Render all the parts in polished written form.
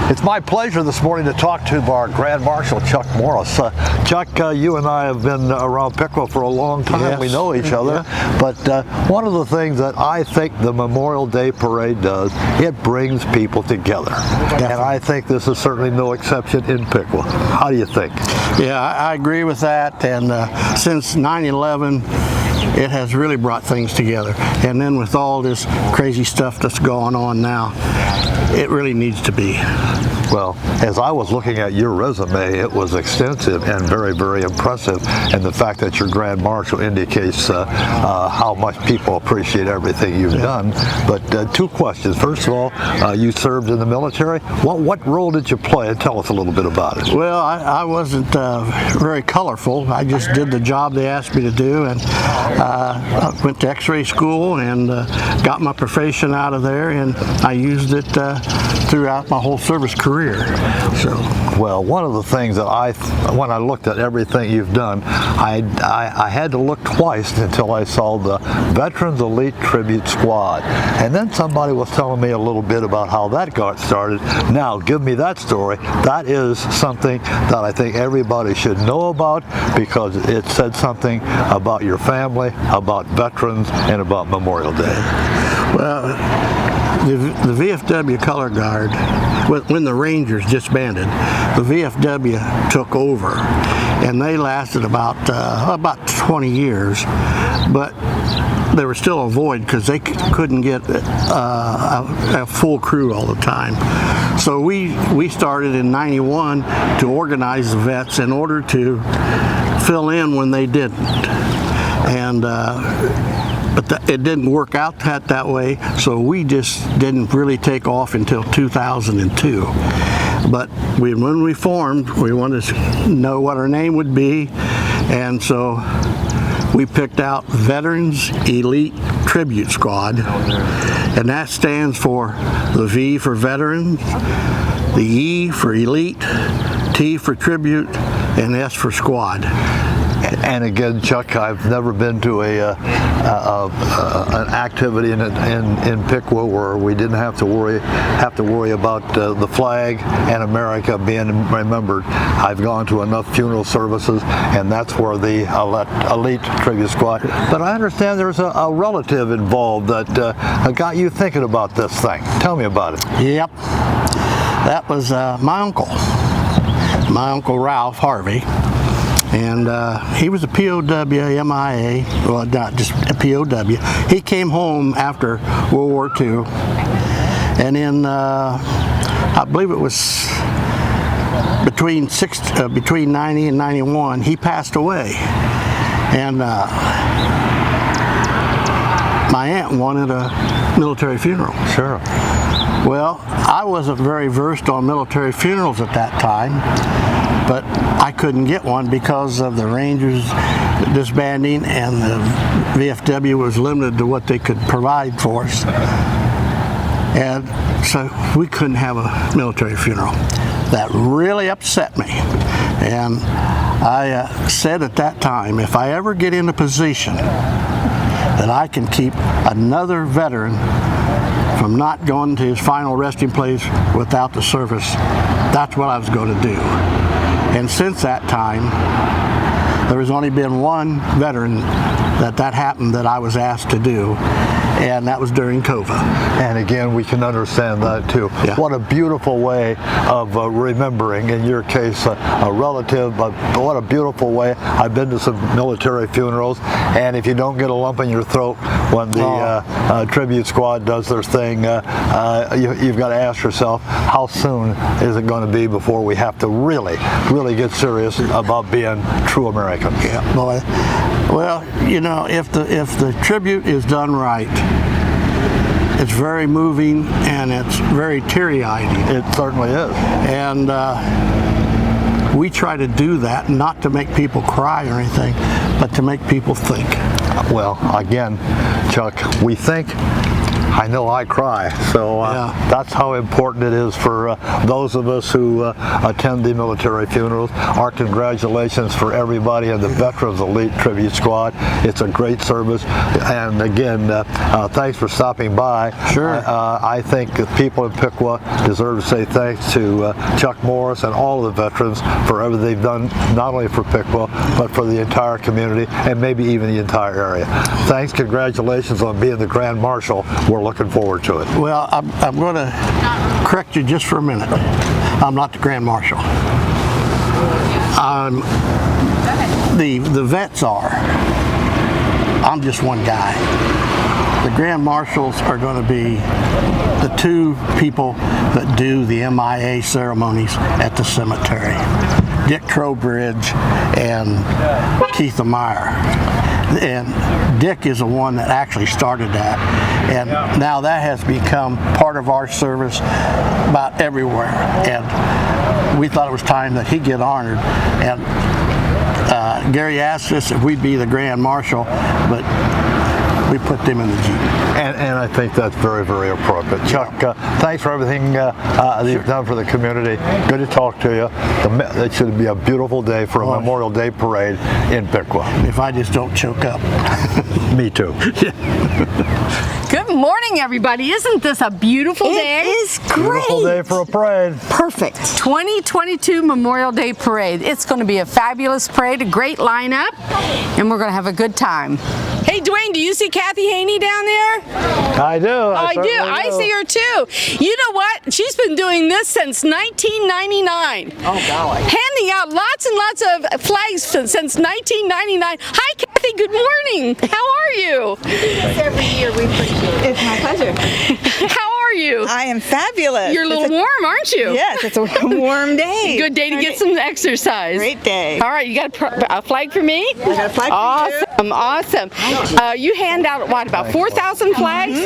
It's my pleasure this morning to talk to our Grand Marshal, Chuck Morris. Chuck, you and I have been around Piqua for a long time. Yes. We know each other. Yeah. But one of the things that I think the Memorial Day Parade does, it brings people together. Definitely. And I think this is certainly no exception in Piqua. How do you think? Yeah, I agree with that. And since 9/11, it has really brought things together. And then with all this crazy stuff that's going on now, it really needs to be. Well, as I was looking at your resume, it was extensive and very, very impressive. And the fact that you're Grand Marshal indicates how much people appreciate everything you've done. But two questions. First of all, you served in the military. What role did you play? And tell us a little bit about it. Well, I wasn't very colorful. I just did the job they asked me to do. And I went to X-ray school and got my profession out of there. And I used it throughout my whole service career. So, well, one of the things that when I looked at everything you've done, I had to look twice until I saw the Veterans Elite Tribute Squad. And then somebody was telling me a little bit about how that got started. Now, give me that story. That is something that I think everybody should know about, because it said something about your family, about veterans, and about Memorial Day. Well, the VFW Color Guard, when the Rangers disbanded, the VFW took over, and they lasted about 20 years, but they were still a void because they couldn't get a full crew all the time. So we started in '91 to organize the vets in order to fill in when they didn't. And but it didn't work out that way, so we just didn't really take off until 2002. But when we formed, we wanted to know what our name would be, and so we picked out Veterans Elite Tribute Squad, and that stands for the V for Veterans, the E for Elite, T for Tribute, and S for Squad. And again, Chuck, I've never been to an activity in Piqua where we didn't have to worry about the flag and America being remembered. I've gone to enough funeral services, and that's where the Elite Tribute Squad. But I understand there's a relative involved that got you thinking about this thing. Tell me about it. Yep, that was my uncle Ralph Harvey. And he was a POW, MIA, well, not just a POW. He came home after World War II, and in, I believe it was between 90 and 91, he passed away. And my aunt wanted a military funeral. Sure. Well, I wasn't very versed on military funerals at that time, but I couldn't get one because of the Rangers disbanding, and the VFW was limited to what they could provide for us. And so we couldn't have a military funeral. That really upset me. And I said at that time, if I ever get in a position that I can keep another veteran from not going to his final resting place without the service, that's what I was going to do. And since that time, there has only been one veteran that happened that I was asked to do, and that was during COVID. And again, we can understand that too. Yeah. What a beautiful way of remembering, in your case, a relative, but what a beautiful way. I've been to some military funerals, and if you don't get a lump in your throat when the tribute squad does their thing, you've got to ask yourself, how soon is it going to be before we have to really get serious about being true Americans? Yeah, boy. Well, you know, if the tribute is done right, it's very moving and it's very teary-eyed. It certainly is. And we try to do that, not to make people cry or anything, but to make people think. Well, again, Chuck, we think I know I cry. So that's how important it is for those of us who attend the military funerals. Our congratulations for everybody in the Veterans Elite Tribute Squad. It's a great service, and again, thanks for stopping by. Sure. I think the people in Piqua deserve to say thanks to Chuck Morris and all of the veterans for everything they've done, not only for Piqua, but for the entire community, and maybe even the entire area. Thanks, congratulations on being the Grand Marshal. We're looking forward to it. Well, I'm going to correct you just for a minute. I'm not the Grand Marshal. The vets are. I'm just one guy. The Grand Marshals are going to be the two people that do the MIA ceremonies at the cemetery. Dick Trowbridge and Keith Meyer. And Dick is the one that actually started that, and now that has become part of our service about everywhere, and we thought it was time that he get honored. And Gary asked us if we'd be the Grand Marshal, but we put them in the Jeep. And I think that's very, very appropriate. Chuck, thanks for everything that you've done for the community. Good to talk to you. It should be a beautiful day for a Memorial Day parade in Piqua. If I just don't choke up. Me too. Good morning, everybody. Isn't this a beautiful day? It is great. Beautiful day for a parade. Perfect. 2022 Memorial Day Parade. It's going to be a fabulous parade, a great lineup, and we're going to have a good time. Hey, Dwayne, do you see Kathy Haney down there? I do. I do. I see her too. You know what? She's been doing this since 1999. Oh, golly. Handing out lots and lots of flags since 1999. Hi, Kathy. Good morning. How are you? Every year we appreciate it. It's my pleasure. How are you? I am fabulous. You're a little warm, aren't you? Yes, it's a warm day. Good day to get some exercise. Great day. All right, you got a flag for me? I got a flag for you. Awesome. You hand out, what, about 4,000 flags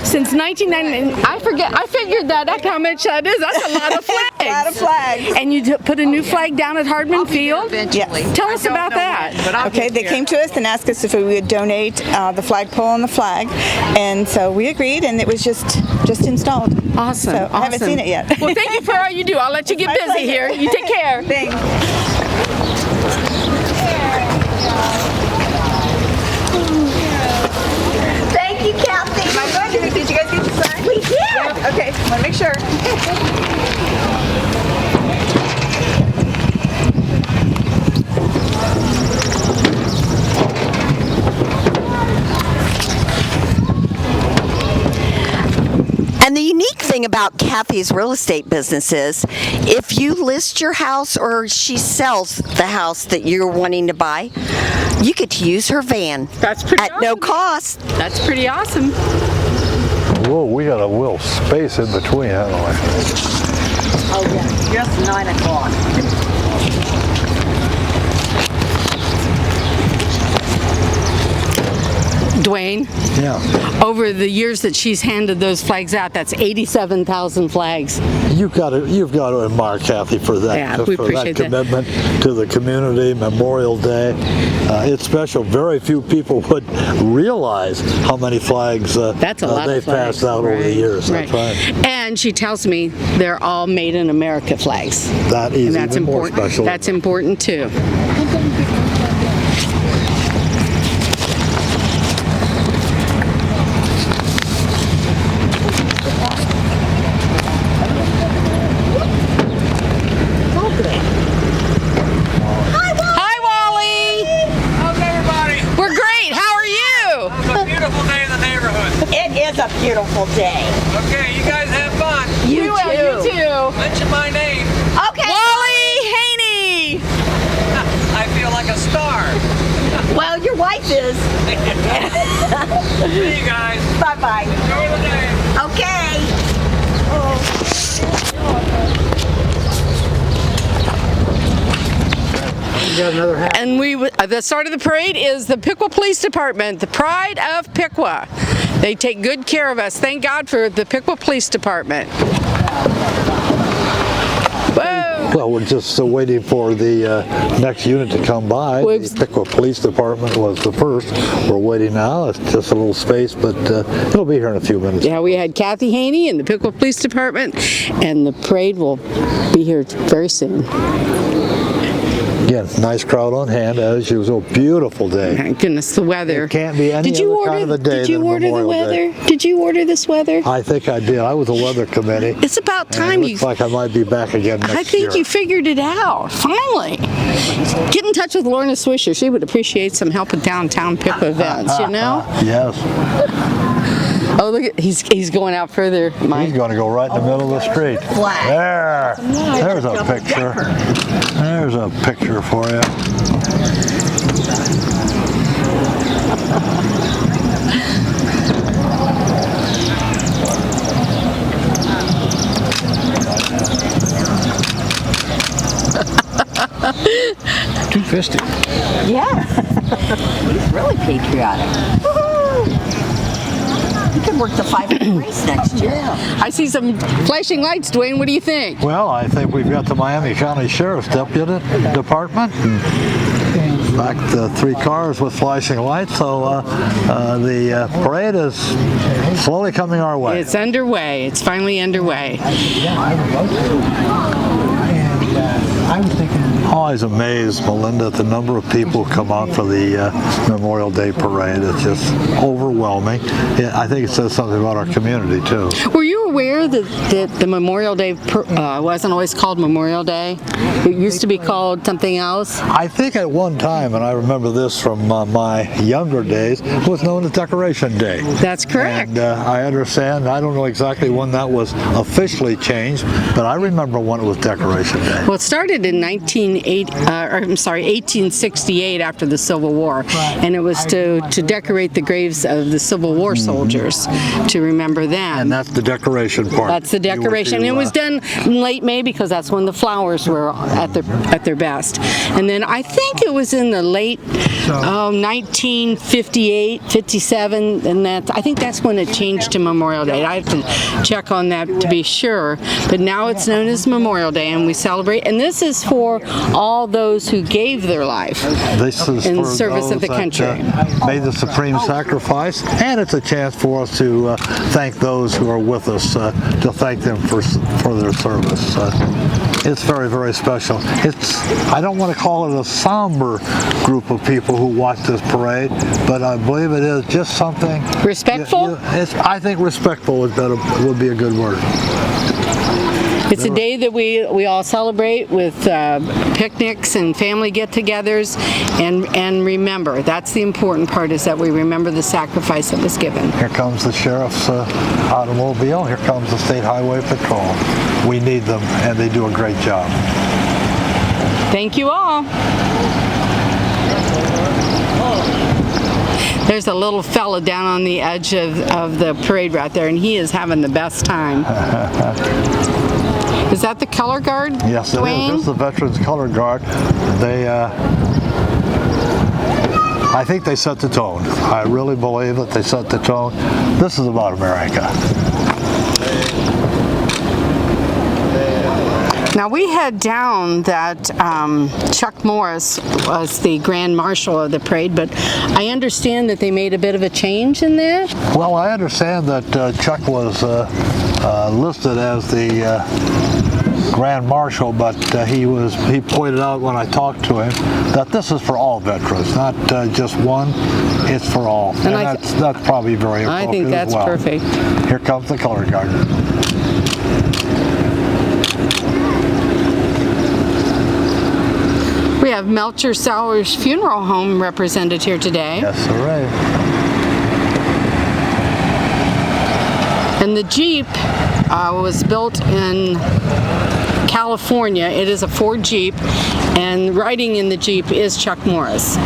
since 1999. I figured that up, how much that is. That's a lot of flags. A lot of flags. And you put a new flag down at Hardman Field? Yes. Tell us about that. Okay, they came to us and asked us if we would donate the flagpole and the flag, and so we agreed, and it was just installed. Awesome. So I haven't seen it yet. Well, thank you for all you do. I'll let you get My busy pleasure. here. You take care. Thanks. Thank you, Kathy. My pleasure. Did you guys get to sign? We did. Yeah. Okay, want to make sure. And the unique thing about Kathy's real estate business is if you list your house or she sells the house that you're wanting to buy, you get to use her van That's pretty at no awesome. cost. That's pretty awesome. Whoa, we got a little space in between, haven't we? Oh, yeah, just 9 o'clock. Dwayne, Yeah. over the years that she's handed those flags out, that's 87,000 flags. You've got to admire Kathy for that, Yeah, we for appreciate that that. commitment to the community. Memorial Day, it's special. Very few people would realize how many flags That's a lot they've of flags. passed out over the years. That's right. And she tells me they're all made in America flags. That is And that's even more important. special. That's important too. Hi, Wally. How's everybody? We're great. How are you? It's a beautiful day in the neighborhood. It is a beautiful day. Okay, you guys have fun. You too. Mention my name. Okay. Wally Haney. I feel like a star. Well, your wife is. See you guys. Bye-bye. Enjoy the day. Okay. And the start of the parade is the Pickle Police Department, the pride of Piqua. They take good care of us. Thank God for the Pickle Police Department. Whoa. Well, we're just still waiting for the next unit to come by. Whoops. The Piqua Police Department was the first. We're waiting now. It's just a little space, but it'll be here in a few minutes. Yeah, we had Kathy Haney in the Pickle Police Department, and the parade will be here very soon. Again, nice crowd on hand as usual. Beautiful day. Thank goodness, the weather. It can't be any other kind of a day Did you than order the Memorial weather? Day. Did you order this weather? I think I did. I was a weather committee. It's about time It looks like I might be back again next year. I think you figured it out, finally. Get in touch with Lorna Swisher. She would appreciate some help with downtown Piqua events, you know? Yes. Oh, look, he's going out further, Mike. He's going to go right in the middle of the street. There. There's a picture. There's a picture for you. $2.50. Yeah. He's really patriotic. You could work the 500 race next year. I see some flashing lights, Dwayne. What do you think? Well, I think we've got the Miami County Sheriff's Deputy Department. In fact, 3 cars with flashing lights. So the parade is slowly coming our way. It's underway. It's finally underway. I was thinking. Always amazed, Melinda, at the number of people who come out for the Memorial Day parade. It's just overwhelming. I think it says something about our community, too. Were you aware that the Memorial Day wasn't always called Memorial Day? It used to be called something else? I think at one time, and I remember this from my younger days, it was known as Decoration Day. That's correct. And I understand, I don't know exactly when that was officially changed, but I remember when it was Decoration Day. Well, it started in 1868 after the Civil War, and it was to decorate the graves of the Civil War soldiers to remember them. And that's the decoration part. That's the decoration. It was done in late May because that's when the flowers were at their best. And then I think it was in the late 1958, 57, and I think that's when it changed to Memorial Day. I have to check on that to be sure. But now it's known as Memorial Day, and we celebrate. And this is for all those who gave their life in service of the country. Made the supreme sacrifice, and it's a chance for us to thank those who are with us, to thank them for their service. It's very, very special. I don't want to call it a somber group of people who watch this parade, but I believe it is just something respectful. I think respectful would be a good word. It's a day that we all celebrate with picnics and family get-togethers, and remember. That's the important part, is that we remember the sacrifice that was given. Here comes the sheriff's automobile. Here comes the State Highway Patrol. We need them, and they do a great job. Thank you all. There's a little fella down on the edge of the parade right there, and he is having the best time. Is that the color guard? Yes, it Dwayne? is. This is the Veterans Color Guard. I think they set the tone. I really believe that they set the tone. This is about America. Now we had down that Chuck Morris was the Grand Marshal of the parade, but I understand that they made a bit of a change in that. Well, I understand that Chuck was listed as the Grand Marshal, but he pointed out when I talked to him that this is for all veterans, not just one. It's for all, and that's probably very appropriate. I think that's as well. perfect. Here comes the color guard. We have Melcher Sowers Funeral Home represented here today. Yes, hooray. And the Jeep was built in California. It is a Ford Jeep, and riding in the Jeep is Chuck Morris.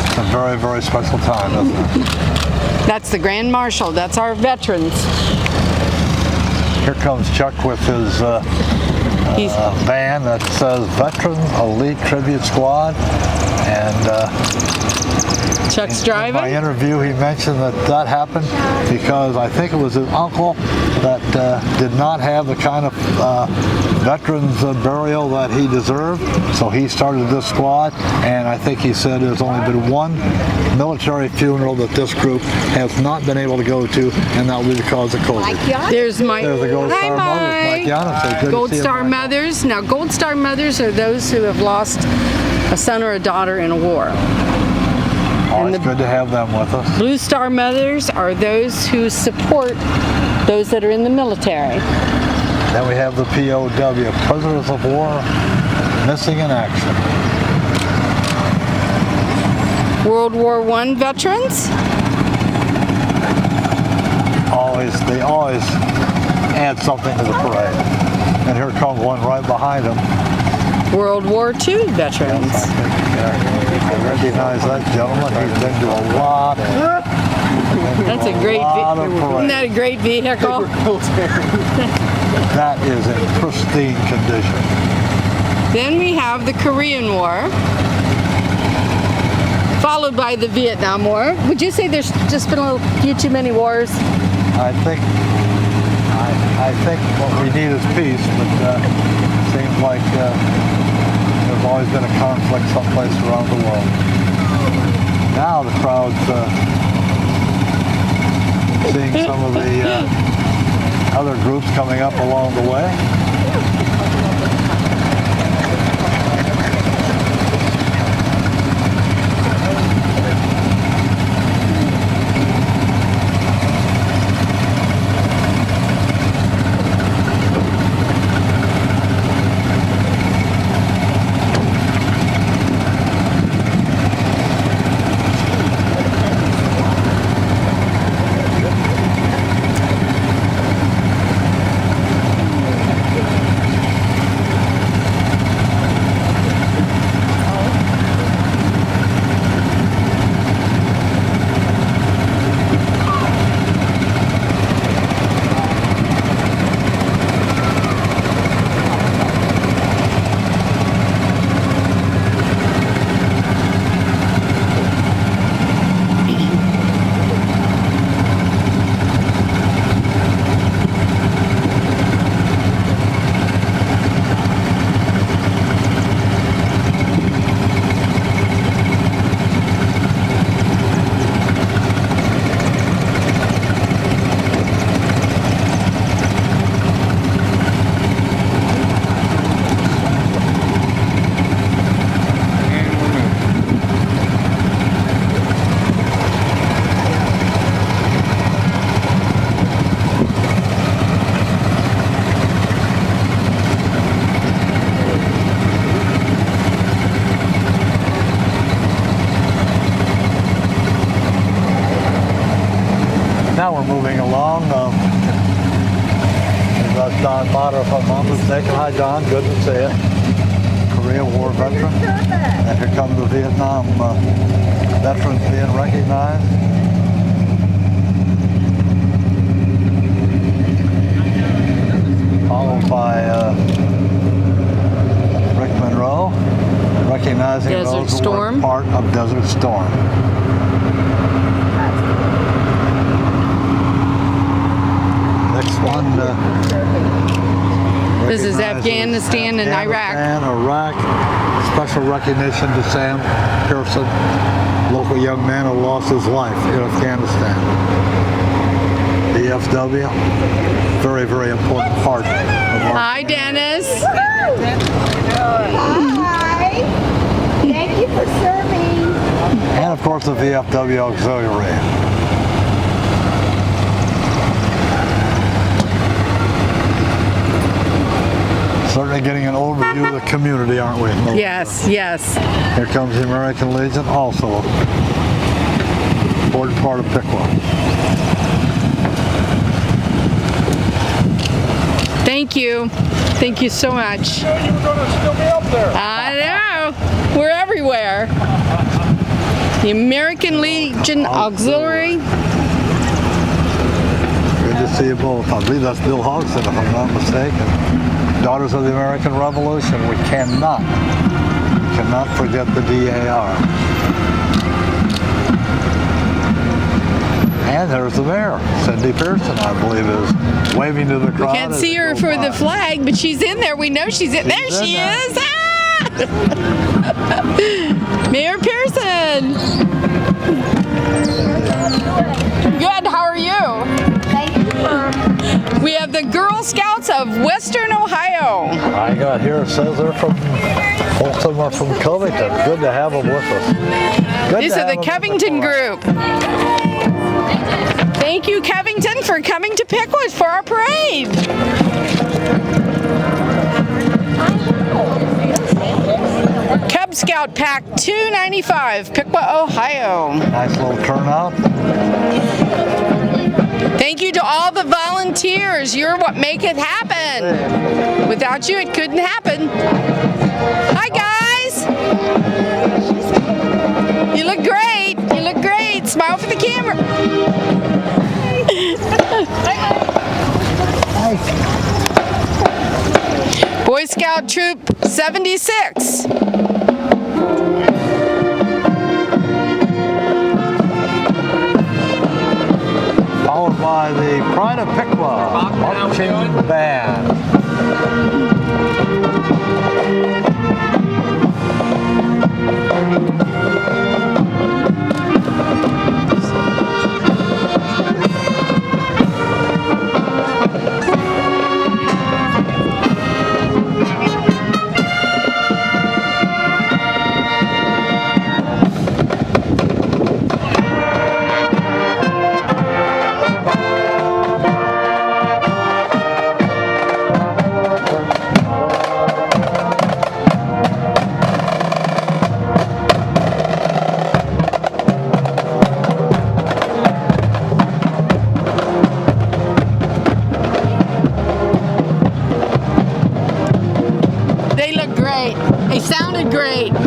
It's a very, very special time, isn't it? That's the Grand Marshal. That's our veterans. Here comes Chuck with his He's band that says Veteran Elite Tribute Squad, and Chuck's in my driving. interview he mentioned that happened because I think it was his uncle that did not have the kind of veterans burial that he deserved, so he started this squad, and I think he said there's only been one military funeral that this group has not been able to go to, and that will be because of COVID. There's my There's the Gold Hi, Star Mothers, Mike Giannis. Good to Gold see you, Star Mike. Mothers. Now, Gold Star Mothers are those who have lost a son or a daughter in a war. Always good to have them with us. Blue Star Mothers are those who support those that are in the military. Then we have the POW, Prisoners of War, Missing in Action. World War I veterans. They always add something to the parade. And here comes one right behind them. World War II veterans. I recognize that gentleman. He's been to a lot. That's a great isn't that a great vehicle? That is in pristine condition. Then we have the Korean War, followed by the Vietnam War. Would you say there's just been a few too many wars? I think what we need is peace, but it seems like there's always been a conflict someplace around the world. Now the crowd's seeing some of the other groups coming up along the way. Now we're moving along. That's Don Potter, if I'm not mistaken. Hi, Don. Good to see you. Korea War veteran. And here come the Vietnam veterans being recognized. Followed by Rick Monroe, recognizing Desert those who Storm. were part of Desert Storm. Next one. This is recognizes Afghanistan and Iraq. Iraq. Special recognition to Sam Pearson, local young man who lost his life in Afghanistan. DFW, very, very important part of our Hi, Dennis. Hi. Thank you for serving. and of course the VFW Auxiliary. Certainly getting an overview of the community, aren't we? Yes, yes. Here comes the American Legion, also an important part of Piqua. Thank you. Thank you so much. You were going to still be up there. I know. We're everywhere. The American Legion Auxiliary. Good to see you both. I believe that's Bill Hodgson, if I'm not mistaken. Daughters of the American Revolution. We cannot forget the DAR. And there's the mayor, Cindy Pearson, I believe, is waving to the crowd. Can't see her for the flag, but she's in there. We know she's in there. She is. Ah! Mayor Pearson. Good. How are you? We have the Girl Scouts of Western Ohio. I got here, it says they're from, most of them are from Covington. Good to have them with us. These are the Covington group. Thank you, Covington, for coming to Piqua for our parade. Cub Scout Pack 295, Piqua, Ohio. Nice little turnout. Thank you to all the volunteers. You're what make it happen. Without you, it couldn't happen. Hi, guys. You look great. You look great. Smile for the camera. Boy Scout Troop 76. Followed by the Pride of Piqua Marching Band.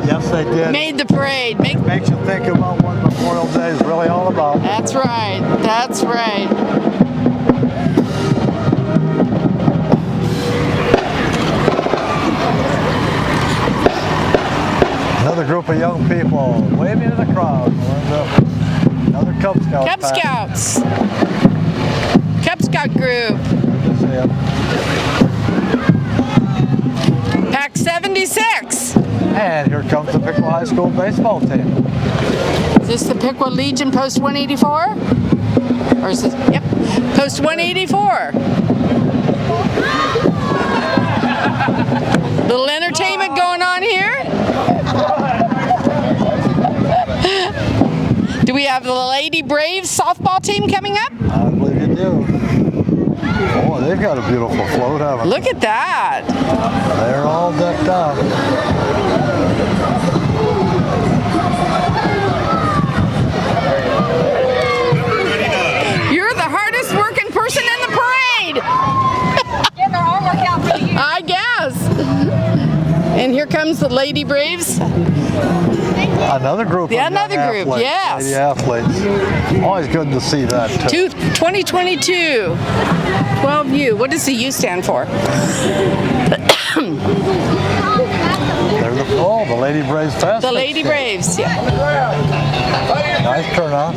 Yes, they did. Made the parade. Makes you think about what Memorial Day is really all about. That's right. That's right. Another group of young people waving to the crowd. Another Cub Scout. Cub Scouts. Cub Scout group. Pack 76. And here comes the Pickle High School baseball team. Is this the Piqua Legion Post 184? Or is this, yep, Post 184. Little entertainment going on here. Do we have the Lady Braves softball team coming up? I believe you do. Oh, they've got a beautiful float, haven't they? Look at that. They're all decked out. You're the hardest working person in the parade. Getting our homework out for the year. I guess. And here comes the Lady Braves. Another group. Yeah, of another young group, athletes, yes. lady athletes. Always good to see that too. 2022. 12U. What does the U stand for? There's the Lady Braves fast. The Lady Braves. Yeah. Nice turnout.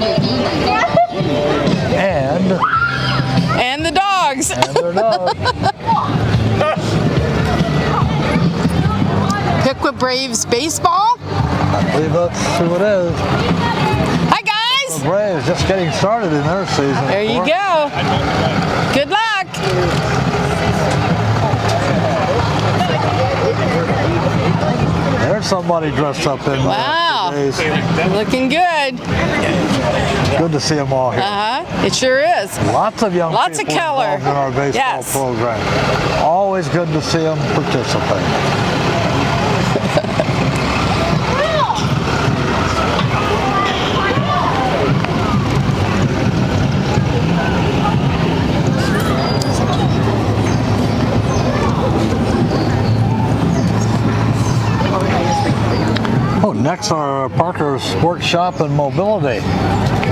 And the dogs. And their dogs. Piqua Braves baseball. I believe that's who it is. Hi guys. The Braves just getting started in their season. There you go. Good luck. There's somebody dressed up in Wow. days. Looking good. Good to see them all here. It sure is. Lots of young Lots of people color. involved in our baseball Yes. program. Always good to see them participate. Oh, next are Parker Sports Shop and Mobility.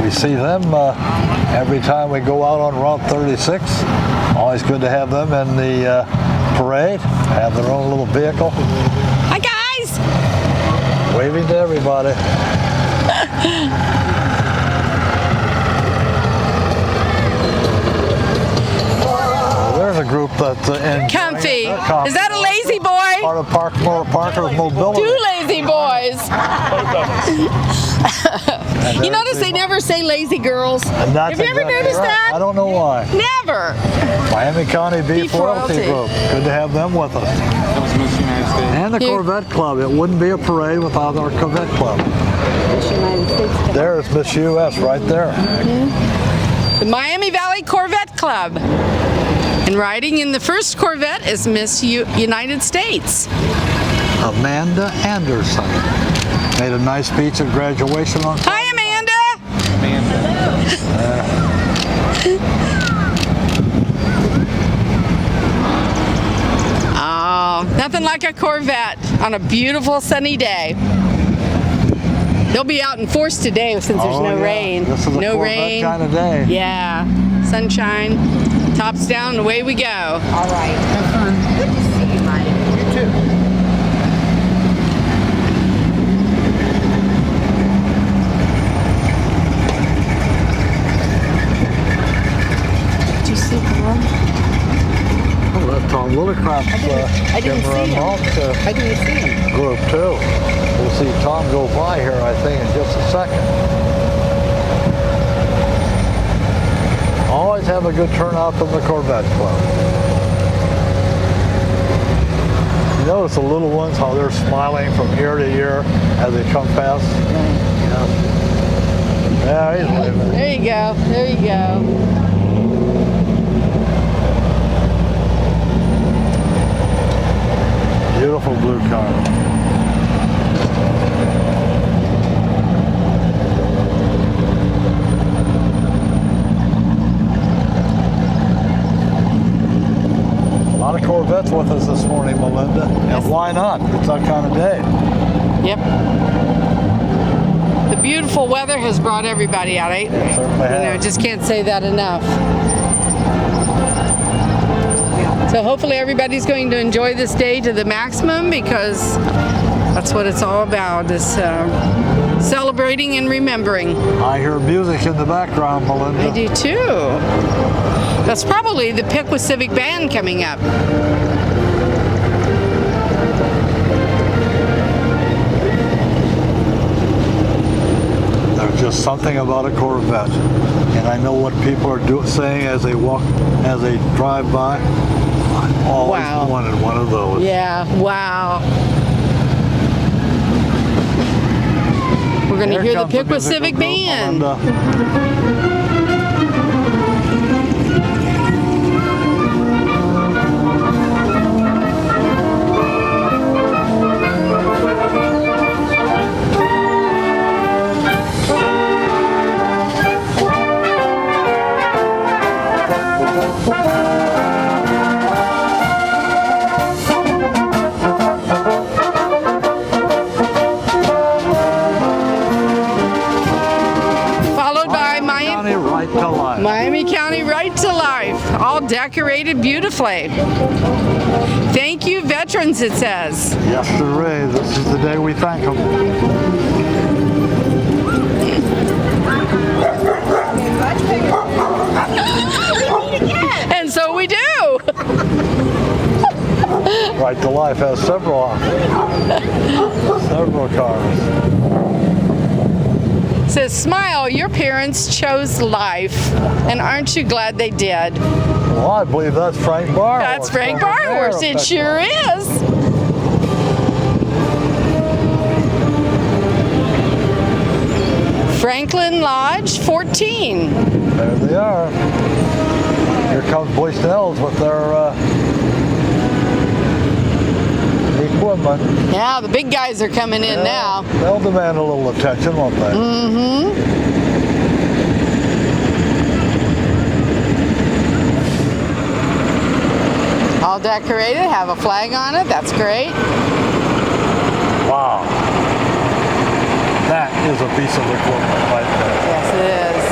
We see them every time we go out on Route 36. Always good to have them in the parade. Have their own little vehicle. Hi, guys. Waving to everybody. There's a group that's in Comfy. Is that a lazy boy? Part of Parker's mobility. Two lazy boys. You notice they never say lazy girls. Have you ever noticed that? I don't know why. Never. Miami County Beef Royalty Group. Good to have them with us. That was Miss United States. And the Corvette Club. It wouldn't be a parade without our Corvette Club. There's Miss US right there. The Miami Valley Corvette Club. And riding in the first Corvette is Miss United States. Amanda Anderson. Made a nice speech at graduation on Hi, Amanda. Oh, nothing like a Corvette on a beautiful sunny day. They'll be out in force today since there's no rain. This is a no Corvette rain. kind of day. Yeah, sunshine, tops down, and away we go. All right. Have fun. Good to see you, Mike. You too. Did you see Tom? Oh, that's Tom Lillicroft's I didn't see him. I didn't see him. Group too. We'll see Tom go by here, I think, in just a second. Always have a good turnout from the Corvette Club. You notice the little ones, how they're smiling from ear to ear as they come past? Yeah, he's waving. There you go. There you go. Beautiful blue car. A lot of Corvettes with us this morning, Melinda. And why not? It's that kind of day. Yep. The beautiful weather has brought everybody out. It certainly has. Just can't say that enough. So hopefully everybody's going to enjoy this day to the maximum, because that's what it's all about, is celebrating and remembering. I hear music in the background, Melinda. I do too. That's probably the Piqua Civic Band coming up. There's just something about a Corvette, and I know what people are saying as they walk, as they drive by. I've always Wow. wanted one of those. Yeah, wow. We're going to hear the comes the Piqua musical Civic group, Band. Melinda. Followed by County right to life. Miami County Right to Life, all decorated beautifully. Thank you, veterans, it says. Yes, sir. This is the day we thank them. And so we do. Right to Life has several cars. It says, smile, your parents chose life. And aren't you glad they did? Well, I believe that's Frank Barhorse. That's Frank Barhorse. It sure is. Franklin Lodge 14. There they are. Here comes Boy Snells with their equipment. Yeah, the big guys are coming in now. They'll demand a little attention, won't they? Mm-hmm. All decorated, have a flag on it. That's great. Wow. That is a piece of equipment right there. Yes, it is.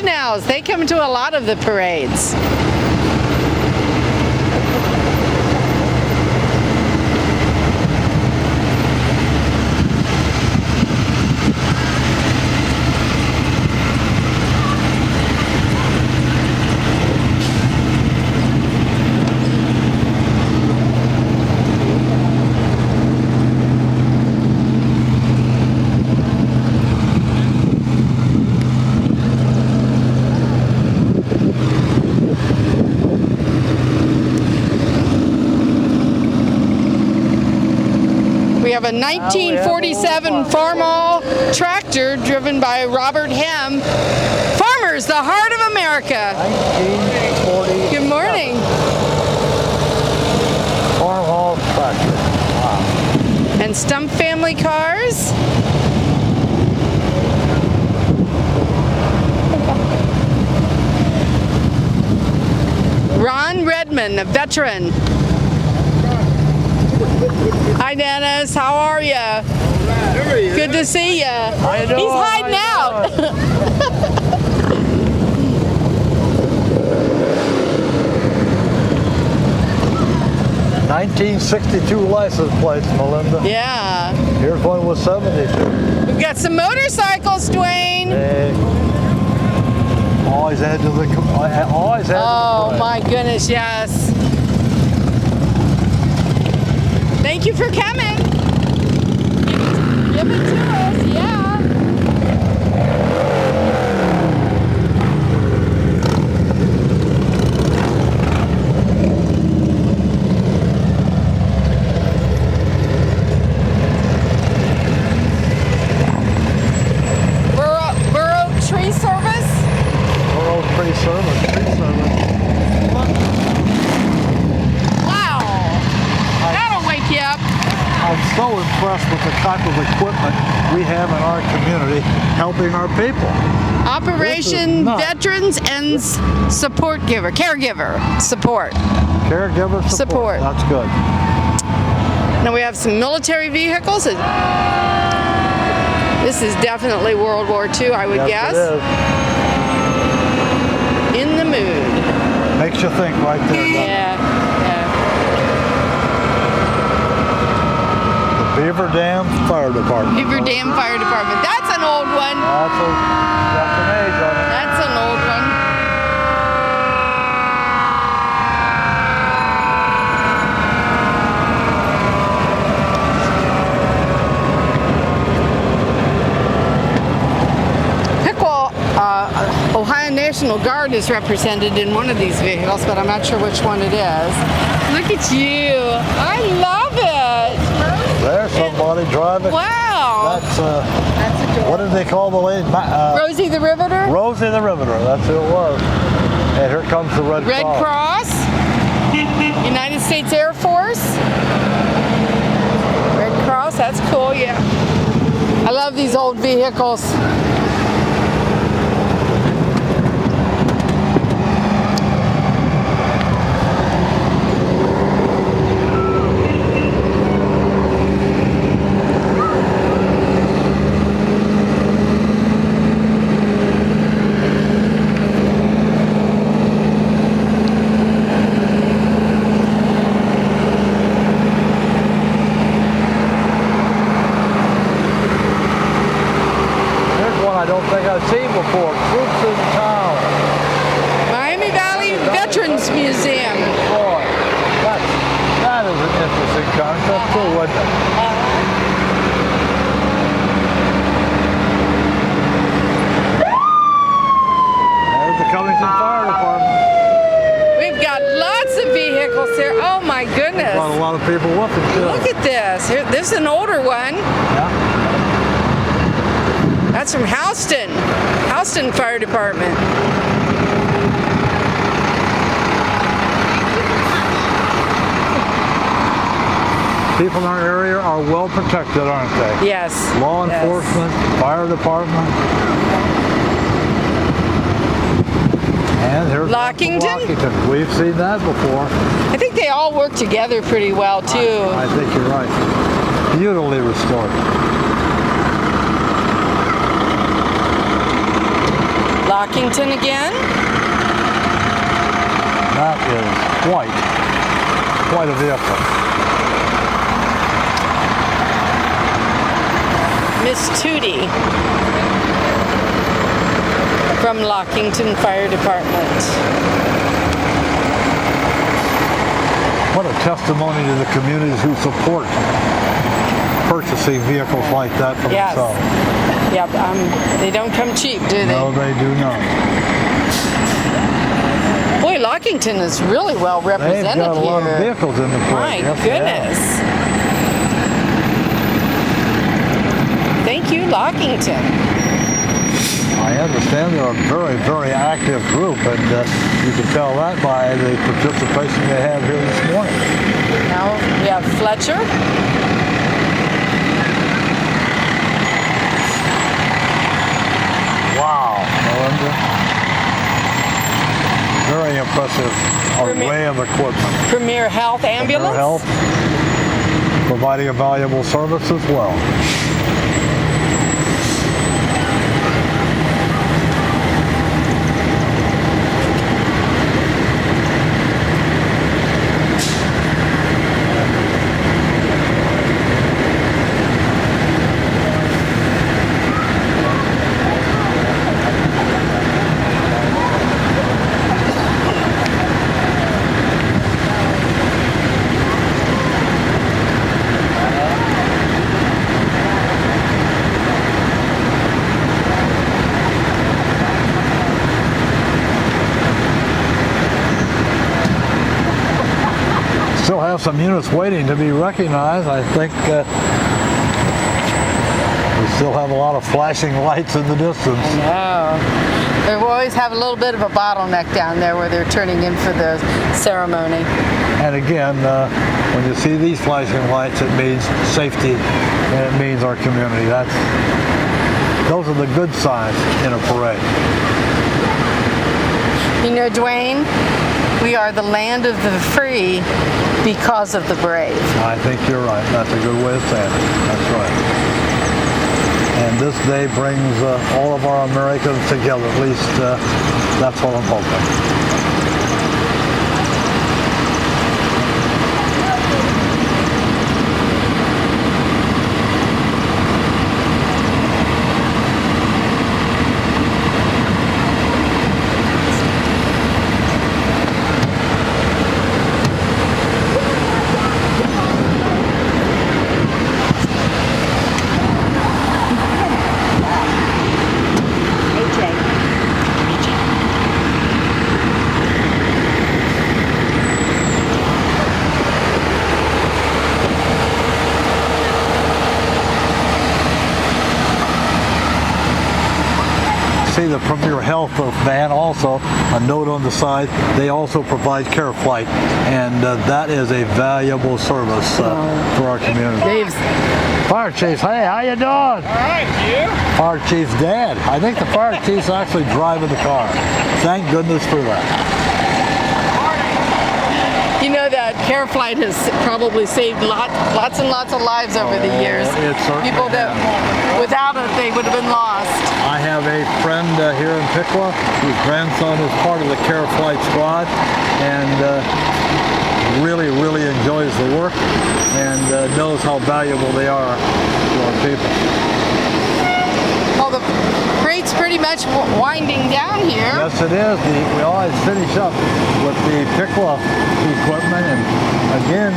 Bushnells. They come to a lot of the parades. We have a 1947 Farmall tractor driven by Robert Hem. Farmers, the heart of America. 1940. Good morning. Farmall tractor. Wow. And Stump Family Cars. Ron Redmond, a veteran. Hi Dennis, how are you? Good to see you. He's hiding out. 1962 license plates, Melinda. Yeah. Here's one with 72. We've got some motorcycles, Dwayne. Hey. Always add to the. Always add Oh to the my goodness, yes. Thank you for coming. Give it to us, yeah. Borough Tree Service. Borough Tree Service. Wow. That'll wake you up. I'm so impressed with the type of equipment we have in our community helping our people. Operation nuts. Veterans and Caregiver Support. Caregiver support. Support. That's good. Now we have some military vehicles. This is definitely World War II, I would Yes, guess. it is. In the mood. Makes you think right there. doesn't it? Yeah. Beaver Dam Fire Department. Beaver Dam Fire Department. That's an old one. That's an age on it. That's an old one. Pickle, Ohio National Guard is represented in one of these vehicles, but I'm not sure which one it is. Look at you. I love it. There's somebody driving. Wow. That's what did they call the lady? Rosie the Riveter? Rosie the Riveter. That's who it was. And here comes the Red Red Cross. United States Air Force. Red Cross, that's cool, yeah. I love these old vehicles. I don't think I've seen before. Troops in Town. Miami Valley Veterans Museum. Boy, that is an interesting concept too, wasn't it? There's the Covington Fire Department. We've got lots of vehicles here. Oh my goodness. Brought a lot of people with them too. Look at this. Here, this is an older one. Yeah. That's from Houston Fire Department. People in our area are well protected, aren't they? Yes. Law yes. enforcement, fire department. And here's Lockington. We've seen that before. I think they all work together pretty well too. I think you're right. Beautifully restored. Lockington again. That is quite a vehicle. Miss Tootie from Lockington Fire Department. What a testimony to the communities who support purchasing vehicles like that for Yes. themselves. Yep, they don't come cheap, do they? No, they do not. Boy, Lockington is really well They've represented got a lot here. of vehicles in the parade. My Yes, they have. goodness. Thank you, Lockington. I understand they're a very, very active group, and you can tell that by the participation they have here this morning. Now we have Fletcher. Wow, Melinda. Very impressive array of equipment. Premier Health Ambulance. Their health, providing a valuable service as well. Still have some units waiting to be recognized. I think we still have a lot of flashing lights in the distance. No. They always have a little bit of a bottleneck down there where they're turning in for the ceremony. And again, when you see these flashing lights, it means safety and it means our community. Those are the good signs in a parade. You know, Dwayne, we are the land of the free because of the brave. I think you're right. That's a good way of saying it. That's right. And this day brings all of our Americans together. At least that's what I'm hoping. See the Premier Health van also, a note on the side, they also provide care flight, and that is a valuable service for our community. Dave's Fire Chief, hey, how you doing? All right, you? Fire Chief's dad. I think the Fire Chief's actually driving the car. Thank goodness for that. You know that care flight has probably saved lots and lots of lives over the years. It certainly People that without it they would have been lost. I have a friend here in Piqua whose grandson is part of the care flight squad and really enjoys the work and knows how valuable they are to our people. Well, the parade's pretty much winding down here. Yes, it is. We always finish up with the Piqua equipment, and again,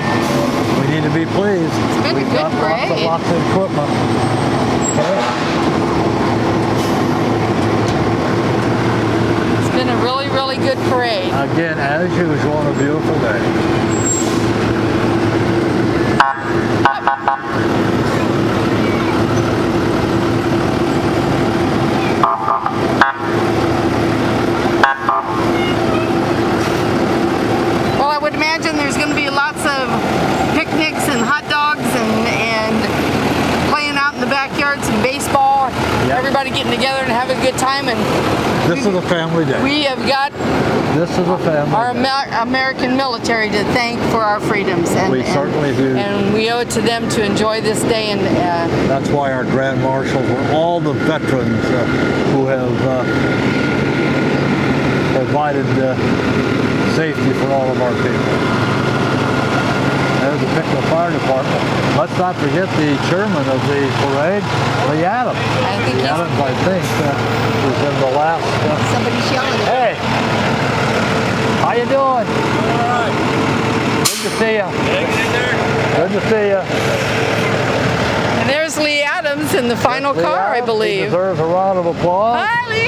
we need to be pleased. It's been a We've good got parade. lots of equipment. It's been a really good parade. Again, as usual, on a beautiful day. Well, I would imagine there's going to be lots of picnics and hot dogs and playing out in the backyard, some baseball, Yep. everybody getting together and having a good time. And This is a family day. we have got This is a family our day. American military to thank for our freedoms. And, We certainly do. And we owe it to them to enjoy this day. And That's why our Grand Marshals were all the veterans who have provided safety for all of our people. There's the Pickle Fire Department. Let's not forget the chairman of the parade, Lee Adams. I think Lee Adams, I think, was in the last. somebody's yelling. Hey, how you doing? All right. Good to see you. Hanging in there? Good to see you. And there's Lee Adams in the final car, I He believe. deserves a round of applause. Hi, Lee.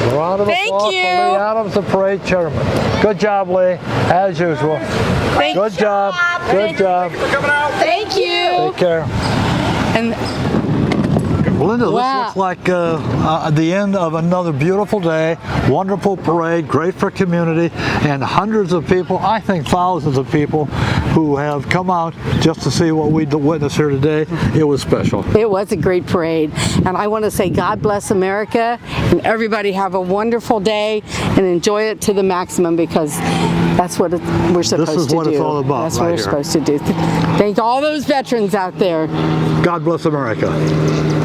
A round of Thank applause you. for Lee Adams, the parade chairman. Good job, Lee, as usual. Good job. Good job. Thank you for coming out. Thank you. Take care. And Linda, Wow. this looks like the end of another beautiful day. Wonderful parade, great for community, and hundreds of people, I think thousands of people, who have come out just to see what we witnessed here today. It was special. it was a great parade. And I want to say God bless America, and everybody have a wonderful day and enjoy it to the maximum, because that's what we're supposed to do. This is what it's all about That's what right we're here. supposed to do. Thank all those veterans out there. God bless America.